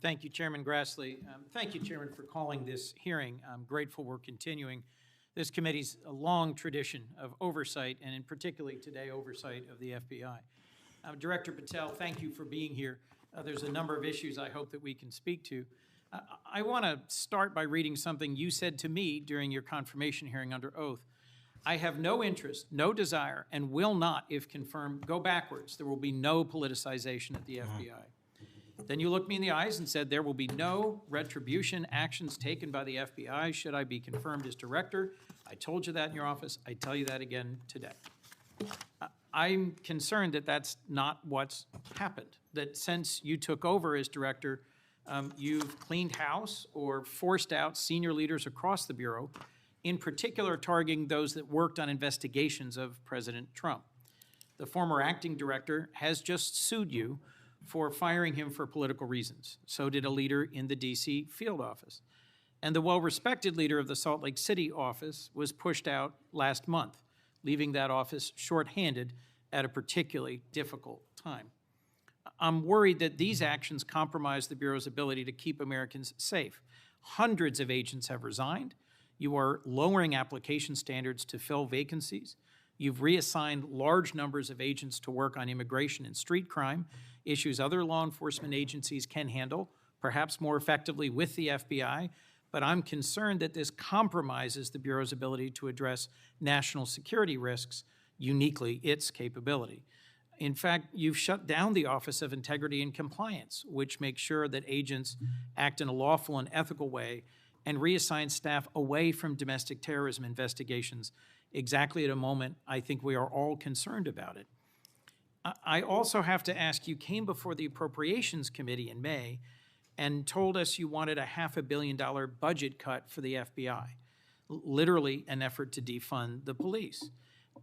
Thank you, Chairman Grassley. Thank you, Chairman, for calling this hearing. I'm grateful we're continuing this committee's long tradition of oversight, and in particularly today, oversight of the FBI. Director Patel, thank you for being here. There's a number of issues I hope that we can speak to. I want to start by reading something you said to me during your confirmation hearing under oath. I have no interest, no desire, and will not, if confirmed, go backwards. There will be no politicization at the FBI. Then you looked me in the eyes and said there will be no retribution actions taken by the FBI should I be confirmed as director. I told you that in your office. I tell you that again today. I'm concerned that that's not what's happened, that since you took over as director, you've cleaned house or forced out senior leaders across the Bureau, in particular targeting those that worked on investigations of President Trump. The former acting director has just sued you for firing him for political reasons. So did a leader in the D.C. field office. And the well-respected leader of the Salt Lake City office was pushed out last month, leaving that office shorthanded at a particularly difficult time. I'm worried that these actions compromise the Bureau's ability to keep Americans safe. Hundreds of agents have resigned. You are lowering application standards to fill vacancies. You've reassigned large numbers of agents to work on immigration and street crime, issues other law enforcement agencies can handle, perhaps more effectively with the FBI, but I'm concerned that this compromises the Bureau's ability to address national security risks, uniquely its capability. In fact, you've shut down the Office of Integrity and Compliance, which makes sure that agents act in a lawful and ethical way, and reassign staff away from domestic terrorism investigations exactly at a moment I think we are all concerned about it. I also have to ask, you came before the Appropriations Committee in May and told us you wanted a $500 million budget cut for the FBI, literally an effort to defund the police.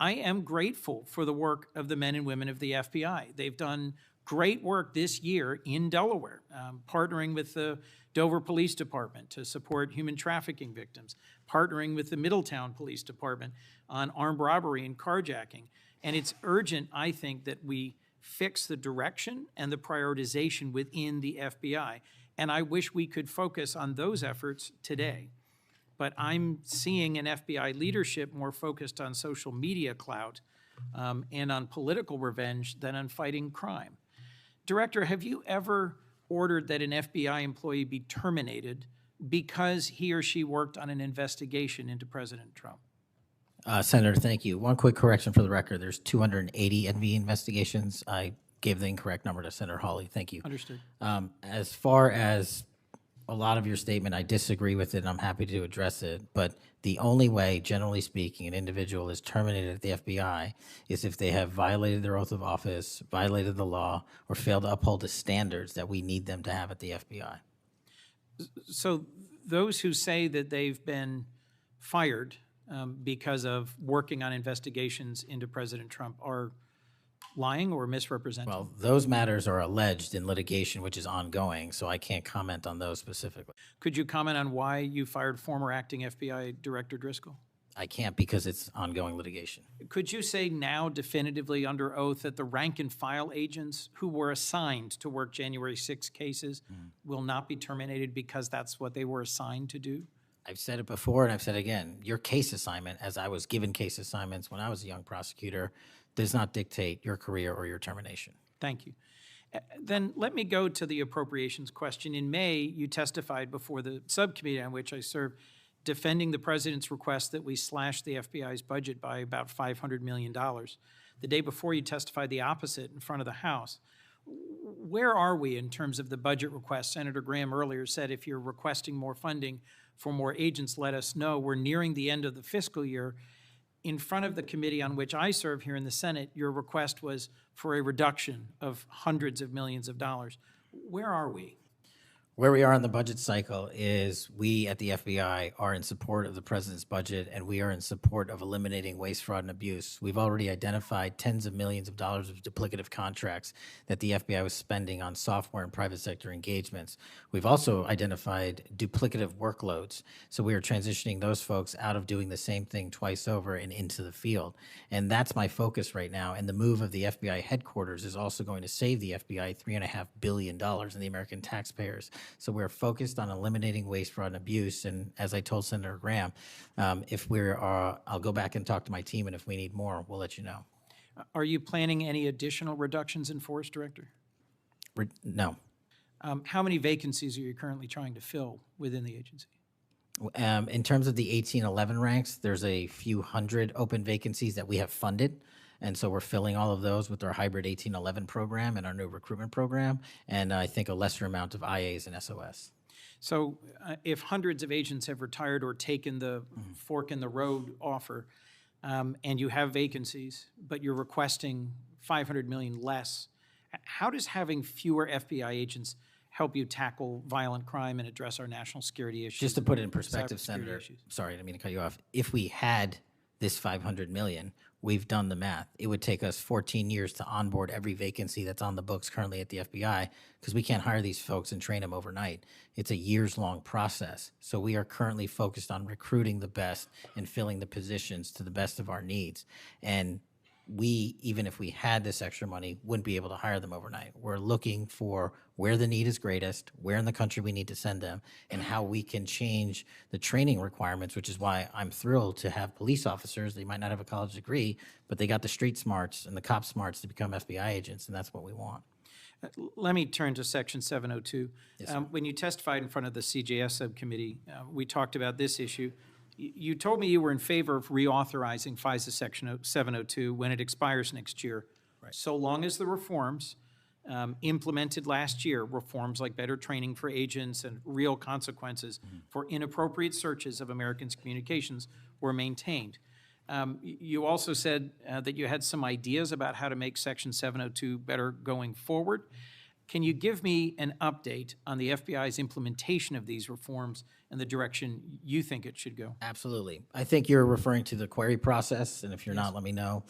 I am grateful for the work of the men and women of the FBI. They've done great work this year in Delaware, partnering with the Dover Police Department to support human trafficking victims, partnering with the Middletown Police Department on armed robbery and carjacking. And it's urgent, I think, that we fix the direction and the prioritization within the FBI. And I wish we could focus on those efforts today. But I'm seeing an FBI leadership more focused on social media clout and on political revenge than on fighting crime. Director, have you ever ordered that an FBI employee be terminated because he or she worked on an investigation into President Trump? Senator, thank you. One quick correction for the record. There's 280 NV investigations. I gave the incorrect number to Senator Hawley. Thank you. Understood. As far as a lot of your statement, I disagree with it, and I'm happy to address it. But the only way, generally speaking, an individual is terminated at the FBI is if they have violated their oath of office, violated the law, or failed to uphold the standards that we need them to have at the FBI. So those who say that they've been fired because of working on investigations into President Trump are lying or misrepresenting? Well, those matters are alleged in litigation, which is ongoing, so I can't comment on those specifically. Could you comment on why you fired former acting FBI Director Driscoll? I can't because it's ongoing litigation. Could you say now definitively under oath that the rank and file agents who were assigned to work January 6 cases will not be terminated because that's what they were assigned to do? I've said it before and I've said it again. Your case assignment, as I was given case assignments when I was a young prosecutor, does not dictate your career or your termination. Thank you. Then let me go to the appropriations question. In May, you testified before the subcommittee on which I serve, defending the president's request that we slash the FBI's budget by about $500 million. The day before, you testified the opposite in front of the House. Where are we in terms of the budget request? Senator Graham earlier said if you're requesting more funding for more agents, let us know. We're nearing the end of the fiscal year. In front of the committee on which I serve here in the Senate, your request was for a reduction of hundreds of millions of dollars. Where are we? Where we are in the budget cycle is we at the FBI are in support of the president's budget, and we are in support of eliminating waste, fraud, and abuse. We've already identified tens of millions of dollars of duplicative contracts that the FBI was spending on software and private sector engagements. We've also identified duplicative workloads. So we are transitioning those folks out of doing the same thing twice over and into the field. And that's my focus right now. And the move of the FBI headquarters is also going to save the FBI $3.5 billion in the American taxpayers. So we're focused on eliminating waste, fraud, and abuse. And as I told Senator Graham, I'll go back and talk to my team, and if we need more, we'll let you know. Are you planning any additional reductions in force, Director? No. How many vacancies are you currently trying to fill within the agency? In terms of the 1811 ranks, there's a few hundred open vacancies that we have funded. And so we're filling all of those with our hybrid 1811 program and our new recruitment program, and I think a lesser amount of IAs and SOS. So if hundreds of agents have retired or taken the fork in the road offer, and you have vacancies, but you're requesting $500 million less, how does having fewer FBI agents help you tackle violent crime and address our national security issues? Just to put it in perspective, cybersecurity Senator, issues? sorry, I didn't mean to cut you off. If we had this $500 million, we've done the math. It would take us 14 years to onboard every vacancy that's on the books currently at the FBI, because we can't hire these folks and train them overnight. It's a years-long process. So we are currently focused on recruiting the best and filling the positions to the best of our needs. And we, even if we had this extra money, wouldn't be able to hire them overnight. We're looking for where the need is greatest, where in the country we need to send them, and how we can change the training requirements, which is why I'm thrilled to have police officers. They might not have a college degree, but they got the street smarts and the cop smarts to become FBI agents, and that's what we want. Let me turn to Section 702. Yes, sir. When you testified in front of the CJS subcommittee, we talked about this issue. You told me you were in favor of reauthorizing FISA Section 702 when it expires next year, Right. so long as the reforms implemented last year, reforms like better training for agents and real consequences for inappropriate searches of Americans' communications, were maintained. You also said that you had some ideas about how to make Section 702 better going forward. Can you give me an update on the FBI's implementation of these reforms and the direction you think it should go? Absolutely. I think you're referring to the query process, and if you're not, let me know.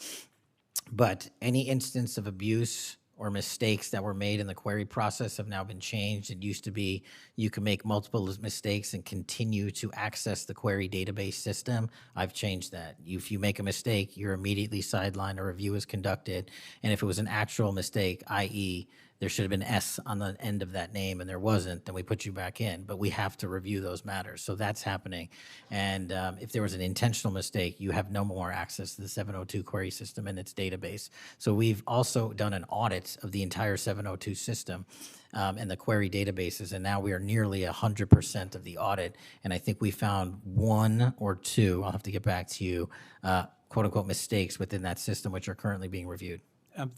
But any instance of abuse or mistakes that were made in the query process have now been changed. It used to be you can make multiple mistakes and continue to access the query database system. I've changed that. If you make a mistake, you're immediately sidelined, a review is conducted, and if it was an actual mistake, i.e., there should have been S on the end of that name and there wasn't, then we put you back in. But we have to review those matters. So that's happening. And if there was an intentional mistake, you have no more access to the 702 query system and its database. So we've also done an audit of the entire 702 system and the query databases, and now we are nearly 100% of the audit. And I think we found one or two, I'll have to get back to you, quote unquote mistakes within that system, which are currently being reviewed.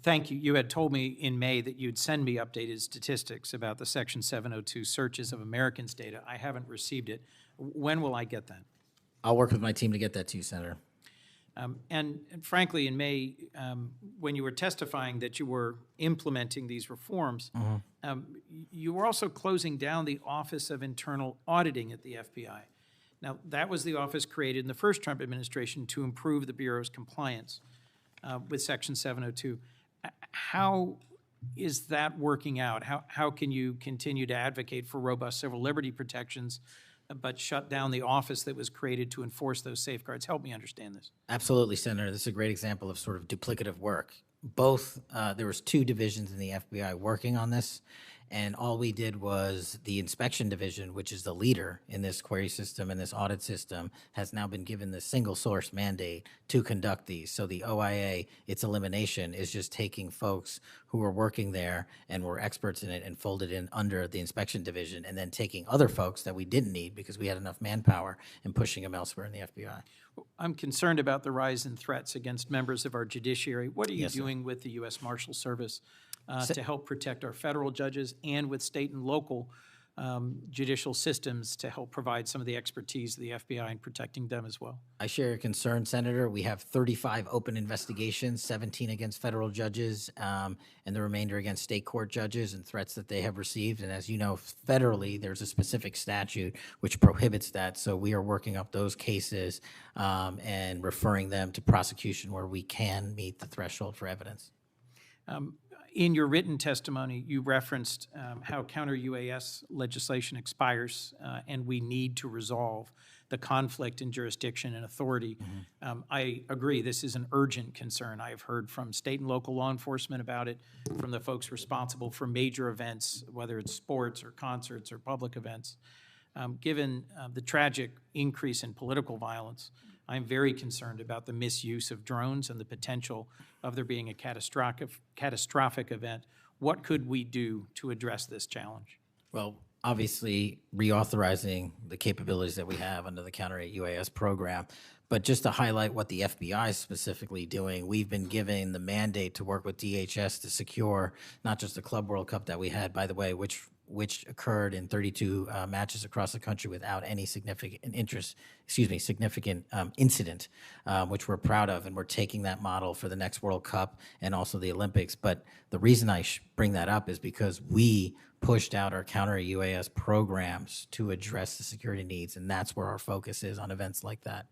Thank you. You had told me in May that you'd send me updated statistics about the Section 702 searches of Americans' data. I haven't received it. When will I get that? I'll work with my team to get that to you, Senator. And frankly, in May, when you were testifying that you were implementing these reforms, you were also closing down the Office of Internal Auditing at the FBI. Now, that was the office created in the first Trump administration to improve the Bureau's compliance with Section 702. How is that working out? How can you continue to advocate for robust civil liberty protections but shut down the office that was created to enforce those safeguards? Help me understand this. Absolutely, Senator. This is a great example of sort of duplicative work. There was two divisions in the FBI working on this, and all we did was the inspection division, which is the leader in this query system and this audit system, has now been given the single source mandate to conduct these. So the OIA, its elimination, is just taking folks who were working there and were experts in it and folded in under the inspection division, and then taking other folks that we didn't need because we had enough manpower and pushing them elsewhere in the FBI. I'm concerned about the rise in threats against members of our judiciary. What are you Yes, sir. doing with the U.S. Marshal Service to help protect our federal judges and with state and local judicial systems to help provide some of the expertise of the FBI in protecting them as well? I share your concern, Senator. We have 35 open investigations, 17 against federal judges, and the remainder against state court judges and threats that they have received. And as you know, federally, there's a specific statute which prohibits that. So we are working up those cases and referring them to prosecution where we can meet the threshold for evidence. In your written testimony, you referenced how counter-UAS legislation expires and we need to resolve the conflict in jurisdiction and authority. I agree, this is an urgent concern. I have heard from state and local law enforcement about it, from the folks responsible for major events, whether it's sports or concerts or public events. Given the tragic increase in political violence, I'm very concerned about the misuse of drones and the potential of there being a catastrophic event. What could we do to address this challenge? Well, obviously, reauthorizing the capabilities that we have under the Counter-UAS program. But just to highlight what the FBI is specifically doing, we've been given the mandate to work with DHS to secure not just the Club World Cup that we had, by the way, which occurred in 32 matches across the country without any significant incident, which we're proud of, and we're taking that model for the next World Cup and also the Olympics. But the reason I bring that up is because we pushed out our counter-UAS programs to address the security needs, and that's where our focus is on events like that.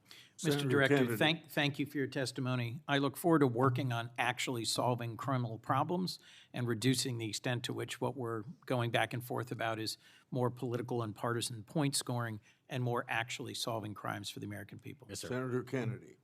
Mr. Director, thank you for your testimony. I look forward to working on actually solving criminal problems and reducing the extent to which what we're going back and forth about is more political and partisan point scoring and more actually solving crimes for the American people. Yes, sir. Senator Kennedy.